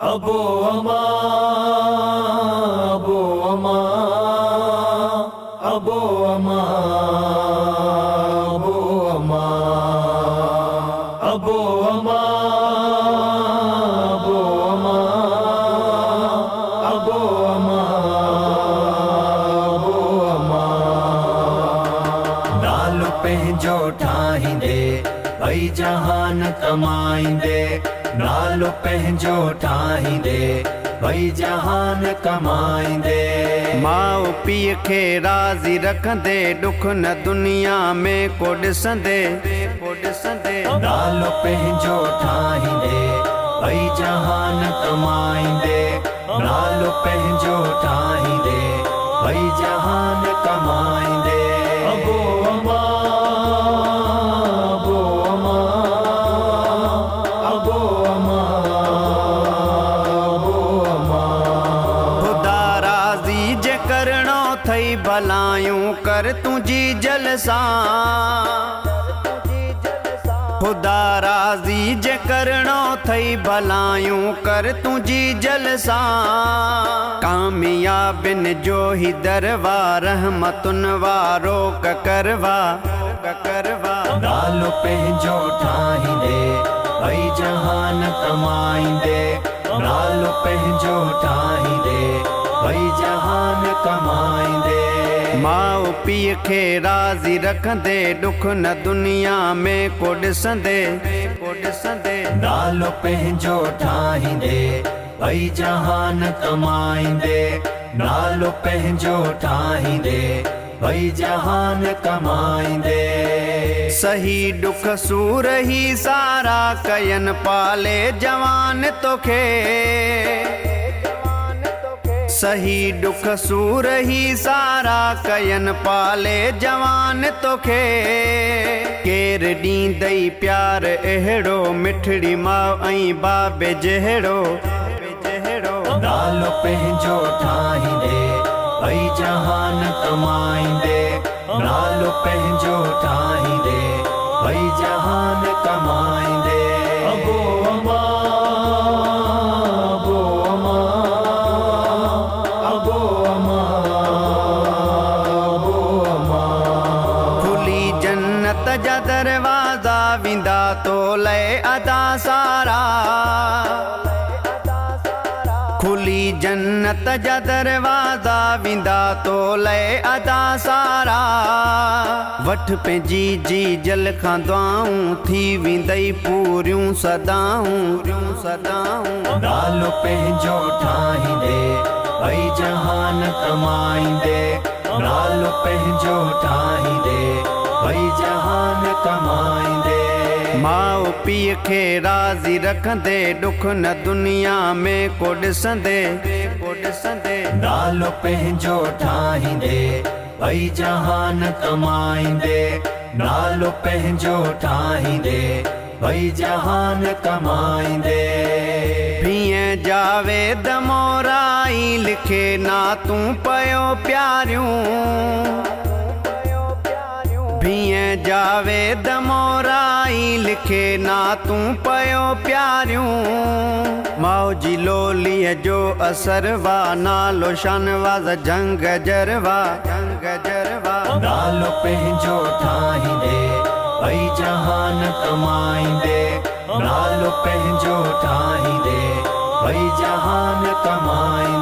अबो अमा अबो अमा अबो अमा अबो अमा अबो अमा अबो अमा अबो अमा अबो अमा नालो पंहिंजो ठाहींदे भई जहान कमाईंदे नालो पंहिंजो ठाहींदे भई जहान कमाईंदे माउ पीउ खे राज़ी रखंदे दुख न दुनिया में को ॾिसंदे नालो पंहिंजो ठाहींदे भई जहान कमाईंदे नालो पंहिंजो ठाहींदे भई जहान कमाईंदे अबो अमा अबो अमा अबो अमा अबो अमा ख़ुदा राज़ी जे करणो थई भलायूं कर तुंहिंजी जलसा ख़ुदा राज़ी जे करणो थई भलायूं कर तुंहिंजी जलसा कामयाबिन जो ही दरबार रहमतुन वारो ककरवा नालो पंहिंजो ठाहींदे भई जहान कमाईंदे नालो पंहिंजो ठाहींदे भई जहान कमाईंदे माउ पीउ खे राज़ी रखंदे दुख न दुनिया में को ॾिसंदे नालो पंहिंजो ठाहींदे भई जहान कमाईंदे नालो पंहिंजो ठाहींदे भई जहान कमाईंदे सही दुख सूर ही सारा कयन पाले जवान तोखे सही दुख सूर ही सारा कयन पाले जवान तोखे केर ॾींदई प्यार अहिड़ो मिठड़ी माउ ऐं बाबे जहिड़ो नालो पंहिंजो ठाहींदे भई जहान कमाईंदे नालो पंहिंजो ठाहींदे भई जहान कमाईंदे अबो अमा अबो अमा अबो अमा अबो अमा खुली जन्नत जा दरवाज़ा विंदा तो लय अदा सारा खुली जन्नत जा दरवाज़ा विंदा तो लय अदा सारा वठ पंहिंजी जी जल खां दुआऊं थी विंदई पूरियूं सदाऊं नालो पंहिंजो ठाहींदे भई जहान कमाईंदे नालो पंहिंजो ठाहींदे भई जहान कमाईंदे माउ पीउ खे राज़ी रखंदे दुख न दुनिया में को ॾिसंदे नालो पंहिंजो ठाहींदे भई जहान कमाईंदे नालो पंहिंजो ठाहींदे भई जहान कमाईंदे भीअं जावेद मोराई लिखे ना तूं पयो प्यारियूं भीअं जावेद मोराई लिखे ना तूं पयो प्यारियूं मौजी लोलीअ जो असरवा नालो शानवाज़ जंग जरवा नालो पंहिंजो ठाहींदे भई जहान कमाईंदे नालो पंहिंजो ठाहींदे भई जहान कमाईंदे